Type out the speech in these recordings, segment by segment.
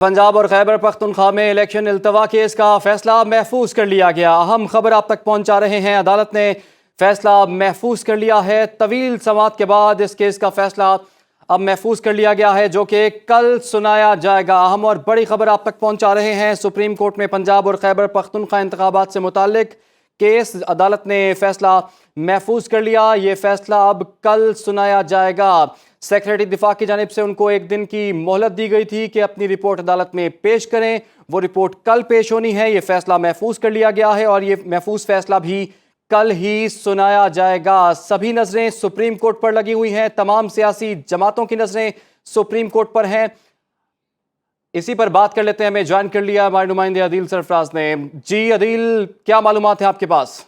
पंजाब और खैबर पख्तूनख्वा में election इल्तवा case का फैसला महफूज कर लिया गया। अहम खबर आप तक पहुंचा रहे हैं। अदालत ने फैसला महफूज कर लिया है। तवील समाअत के बाद इस केस का फैसला अब महफूज कर लिया गया है, जो कि कल सुनाया जाएगा। अहम और बड़ी खबर आप तक पहुंचा रहे हैं। सुप्रीम कोर्ट में पंजाब और खैबर पख्तूनख्वा इंतखाबात से मुताल्लिक केस अदालत ने फैसला महफूज कर लिया। ये फैसला अब कल सुनाया जाएगा। सेक्रेटरी दिफा की जानिब से उनको एक दिन की मोहलत दी गई थी कि अपनी रिपोर्ट अदालत में पेश करें। वो रिपोर्ट कल पेश होनी है। ये फैसला महफूज कर लिया गया है और ये महफूज फैसला भी कल ही सुनाया जाएगा। सभी नजरें सुप्रीम कोर्ट पर लगी हुई हैं। तमाम सियासी जमातों की नजरें सुप्रीम कोर्ट पर हैं। इसी पर बात कर लेते हैं। हमें ज्वाइन कर लिया हमारे नुमाइंदे अदील सरफराज ने। जी अदील, क्या मालूमात है आपके पास?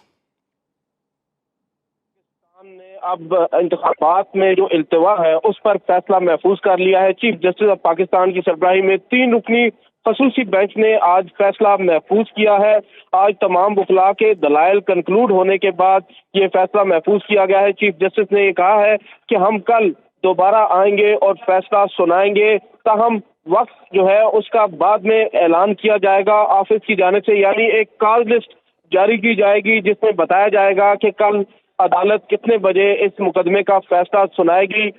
अब इंतखाबात में जो इल्तवा है उस पर फैसला महफूज कर लिया है। चीफ जस्टिस ऑफ पाकिस्तान की सरबराही में 3 रुकनी खसूसी बेंच ने आज फैसला महफूज किया है। आज तमाम वकला के दलाइल कंक्लूड होने के बाद ये फैसला महफूज किया गया है। चीफ जस्टिस ने ये कहा है कि हम कल दोबारा आएंगे और फैसला सुनाएंगे, ताहम वक्त जो है उसका बाद में ऐलान किया जाएगा ऑफिस की जानिब से, यानी एक कॉल लिस्ट जारी की जाएगी जिसमें बताया जाएगा कि कल अदालत कितने बजे इस मुकदमे का फैसला सुनाएगी।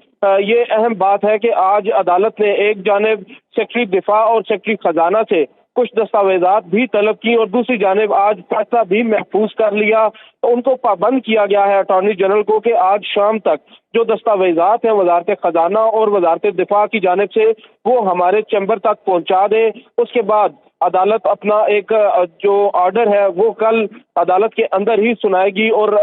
ये अहम बात है कि आज अदालत ने एक जानिब सेक्रेटरी दिफा और सेक्रेटरी खजाना से कुछ दस्तावेजात भी तलब की और दूसरी जानिब आज फैसला भी महफूज कर लिया। तो उनको पाबंद किया गया है अटॉर्नी जनरल को कि आज शाम तक जो दस्तावेजात हैं वजारत खजाना और वजारत दिफा की जानिब से वो हमारे चैम्बर तक पहुंचा दें। उसके बाद अदालत अपना एक जो ऑर्डर है वो कल अदालत के अंदर ही सुनाएगी और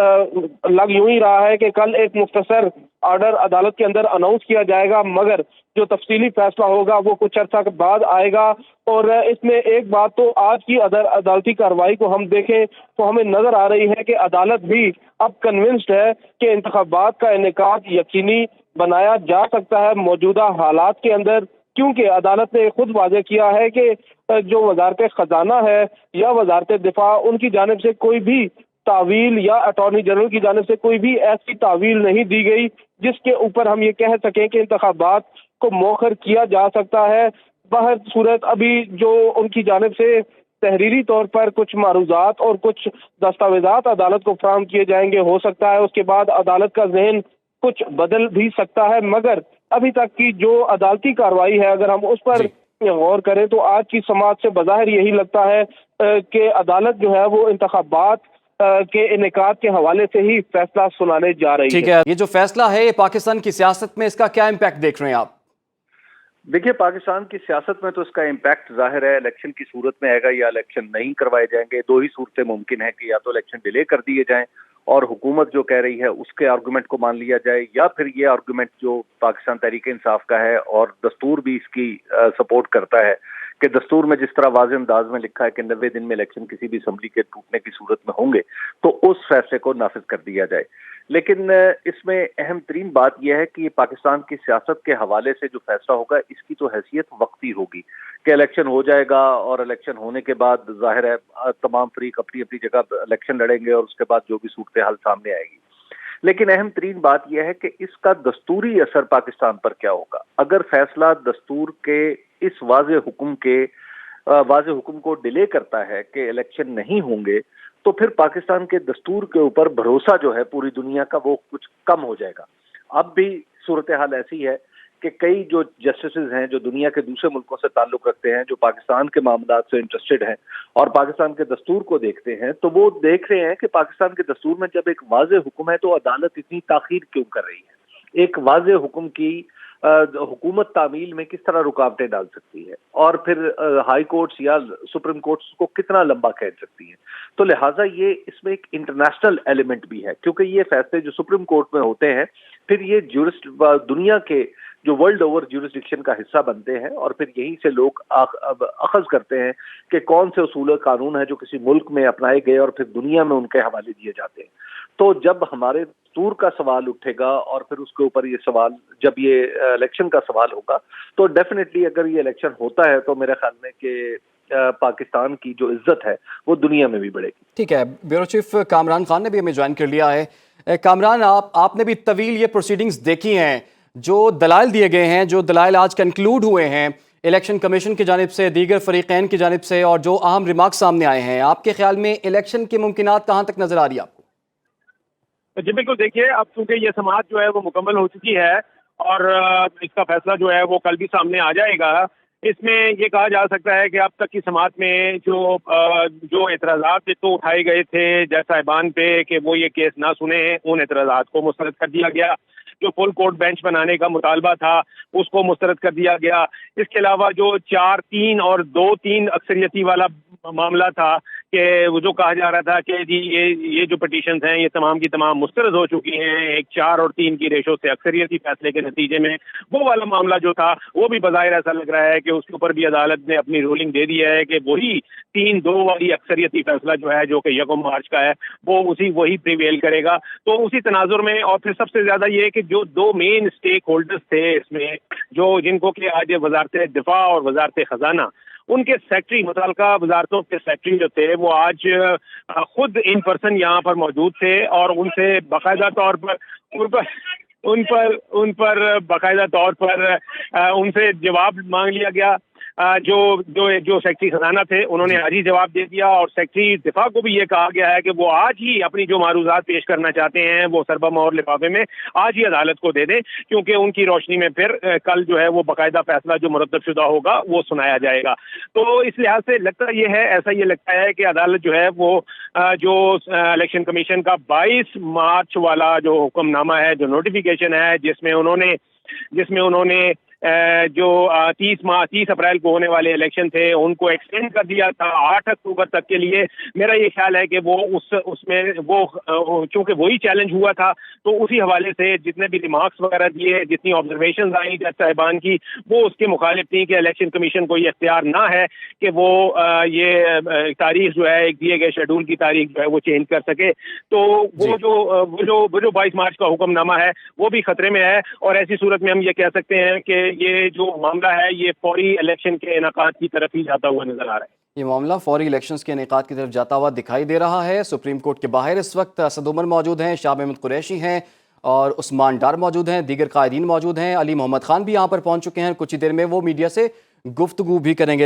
लग यूं ही रहा है कि कल एक मुख्तसर ऑर्डर अदालत के अंदर अनाउंस किया जाएगा, मगर जो तफसीली फैसला होगा वो कुछ अर्सा के बाद आएगा। और इसमें एक बात तो आज की अदालती कार्रवाई को हम देखें तो हमें नजर आ रही है कि अदालत भी अब कन्विंस्ड है कि इंतखाबात का इनेकाद यकीनी बनाया जा सकता है मौजूदा हालात के अंदर, क्योंकि अदालत ने खुद वाज़ेह किया है कि जो वजारत खजाना है या वजारत दिफा उनकी जानिब से कोई भी तावील या अटॉर्नी जनरल की जानिब से कोई भी ऐसी तावील नहीं दी गई जिसके ऊपर हम ये कह सकें कि इंतखाबात को मौखर किया जा सकता है। बहर सूरत अभी जो उनकी जानिब से तहरीरी तौर पर कुछ मारूजात और कुछ दस्तावेजात अदालत को फराहम किए जाएंगे, हो सकता है उसके बाद अदालत का जहन कुछ बदल भी सकता है, मगर अभी तक की जो अदालती कार्रवाई है अगर हम उस पर गौर करें तो आज की समाअत से बज़ाहिर यही लगता है कि अदालत जो है वो इंतखाबात के इनेकाद के हवाले से ही फैसला सुनाने जा रही है। ठीक है, ये जो फैसला है ये पाकिस्तान की सियासत में इसका क्या इम्पैक्ट देख रहे हैं आप? देखिए, पाकिस्तान की सियासत में तो इसका इम्पैक्ट जाहिर है इलेक्शन की सूरत में आएगा या इलेक्शन नहीं करवाए जाएंगे। 2 ही सूरतें मुमकिन है कि या तो इलेक्शन डिले कर दिए जाएं और हुकूमत जो कह रही है उसके आर्गूमेंट को मान लिया जाए, या फिर ये आर्गूमेंट जो पाकिस्तान तहरीक इंसाफ का है और दस्तूर भी इसकी सपोर्ट करता है कि दस्तूर में जिस तरह वाज़ेह अंदाज में लिखा है कि 90 दिन में इलेक्शन किसी भी असम्बली के टूटने की सूरत में होंगे, तो उस फैसले को नाफिज कर दिया जाए। लेकिन इसमें अहम तरीन बात यह है कि पाकिस्तान की सियासत के हवाले से जो फैसला होगा इसकी तो हैसियत वक्ती होगी कि इलेक्शन हो जाएगा और इलेक्शन होने के बाद जाहिर है तमाम फरीक अपनी अपनी जगह इलेक्शन लड़ेंगे और उसके बाद जो भी सूरत हाल सामने आएगी। लेकिन अहम तरीन बात यह है कि इसका दस्तूरी असर पाकिस्तान पर क्या होगा। अगर फैसला दस्तूर के इस वाज़ेह हुक्म को डिले करता है कि इलेक्शन नहीं होंगे, तो फिर पाकिस्तान के दस्तूर के ऊपर भरोसा जो है पूरी दुनिया का वो कुछ कम हो जाएगा। अब भी सूरत हाल ऐसी है कि कई जो जस्टिस हैं जो दुनिया के दूसरे मुल्कों से ताल्लुक रखते हैं, जो पाकिस्तान के मामलात से इंटरेस्टेड हैं और पाकिस्तान के दस्तूर को देखते हैं, तो वो देख रहे हैं कि पाकिस्तान के दस्तूर में जब एक वाज़ेह हुक्म है तो अदालत इतनी ताखीर क्यों कर रही है। एक वाज़ेह हुक्म की हुकूमत तामील में किस तरह रुकावटें डाल सकती है और फिर हाई कोर्ट्स या सुप्रीम कोर्ट्स को कितना लंबा खींच सकती है। तो लिहाजा ये इसमें एक इंटरनेशनल एलिमेंट भी है, क्योंकि ये फैसले जो सुप्रीम कोर्ट में होते हैं फिर ये दुनिया के जो वर्ल्ड ओवर ज्यूरिसडिक्शन का हिस्सा बनते हैं और फिर यहीं से लोग अखज़ करते हैं कि कौन से उसूल कानून है जो किसी मुल्क में अपनाए गए और फिर दुनिया में उनके हवाले दिए जाते हैं। तो जब हमारे दस्तूर का सवाल उठेगा और फिर उसके ऊपर ये सवाल, जब ये इलेक्शन का सवाल होगा, तो डेफिनेटली अगर ये इलेक्शन होता है तो मेरे ख्याल में कि पाकिस्तान की जो इज्जत है वो दुनिया में भी बढ़ेगी। ठीक है, ब्यूरो चीफ कामरान खान ने भी हमें ज्वाइन कर लिया है। कामरान, आपने भी तवील ये प्रोसीडिंग्स देखी हैं, जो दलाइल दिए गए हैं, जो दलाइल आज कंक्लूड हुए हैं, الیکشن کمیشن کی جانب سے، دیگر فریقین کی جانب سے، اور جو اہم ریمارکس سامنے آئے ہیں، آپ کے خیال میں الیکشن کی ممکنات کہاں تک نظر آ رہی ہے آپ کو؟ جی بالکل، دیکھیے اب چونکہ یہ سماعت جو ہے وہ مکمل ہو چکی ہے اور اس کا فیصلہ جو ہے وہ کل بھی سامنے آ جائے گا۔ اس میں یہ کہا جا سکتا ہے کہ اب تک کی سماعت میں جو اعتراضات تو اٹھائے گئے تھے جج صاحبان پہ کہ وہ یہ کیس نہ سنے، ان اعتراضات کو مسترد کر دیا گیا۔ جو فل کورٹ بینچ بنانے کا مطالبہ تھا اس کو مسترد کر دیا گیا۔ اس کے علاوہ جو 4-3 اور 2-3 اکثریتی والا معاملہ تھا کہ وہ جو کہا جا رہا تھا کہ جی یہ جو پٹیشنز ہیں یہ تمام کی تمام مسترد ہو چکی ہیں، ایک 4 اور 3 کی ریشو سے اکثریتی فیصلے کے نتیجے میں، وہ والا معاملہ جو تھا وہ بھی بظاہر ایسا لگ رہا ہے کہ اس کے اوپر بھی عدالت نے اپنی رولنگ دے دی ہے کہ وہی 3-2 والی اکثریتی فیصلہ جو ہے جو کہ 1 مارچ کا ہے وہ وہی پریویل کرے گا۔ تو اسی تناظر میں اور پھر سب سے زیادہ یہ کہ جو 2 مین اسٹیک ہولڈرز تھے اس میں، جو جن کو کہ آج وزارت دفاع اور وزارت خزانہ، ان کے سیکٹری، متعلقہ وزارتوں کے سیکٹری جو تھے وہ آج خود ان پرسن یہاں پر موجود تھے اور ان سے باقاعدہ طور پر ان پر باقاعدہ طور پر ان سے جواب مانگ لیا گیا۔ جو سیکٹری خزانہ تھے انہوں نے آج ہی جواب دے دیا، اور سیکٹری دفاع کو بھی یہ کہا گیا ہے کہ وہ آج ہی اپنی جو معروضات پیش کرنا چاہتے ہیں وہ سربا مہر لفافے میں آج ہی عدالت کو دے دیں، کیونکہ ان کی روشنی میں پھر کل جو ہے وہ باقاعدہ فیصلہ جو مرتب شدہ ہوگا وہ سنایا جائے گا۔ تو اس لحاظ سے لگتا یہ ہے، ایسا یہ لگتا ہے کہ عدالت جو ہے وہ جو الیکشن کمیشن کا 22 مارچ والا جو حکم نامہ ہے، جو نوٹیفیکیشن ہے، جس میں انہوں نے جو 30 اپریل کو ہونے والے الیکشن تھے ان کو ایکسٹینڈ کر دیا تھا 8 اکتوبر تک کے لیے۔ میرا یہ خیال ہے کہ وہ اس میں وہ چونکہ وہی چیلنج ہوا تھا تو اسی حوالے سے جتنے بھی ریمارکس وغیرہ دیے، جتنی آبزرویشنز آئیں جج صاحبان کی، وہ اس کے مخالف تھی کہ الیکشن کمیشن کو یہ اختیار نہ ہے کہ وہ یہ تاریخ جو ہے ایک دیے گئے شیڈول کی تاریخ جو ہے وہ چینج کر سکے۔ تو وہ جو 22 مارچ کا حکم نامہ ہے وہ بھی خطرے میں ہے، اور ایسی صورت میں ہم یہ کہہ سکتے ہیں کہ یہ جو معاملہ ہے یہ فوری الیکشن کے انعقاد کی طرف ہی جاتا ہوا نظر آ رہا ہے۔ یہ معاملہ فوری الیکشنز کے انعقاد کی طرف جاتا ہوا دکھائی دے رہا ہے۔ سپریم کورٹ کے باہر اس وقت اسد عمر موجود ہیں، شاہ محمود قریشی ہیں اور عثمان ڈار موجود ہیں، دیگر قائدین موجود ہیں، علی محمد خان بھی یہاں پر پہنچ چکے ہیں، کچھ ہی دیر میں وہ میڈیا سے گفتگو بھی کریں گے۔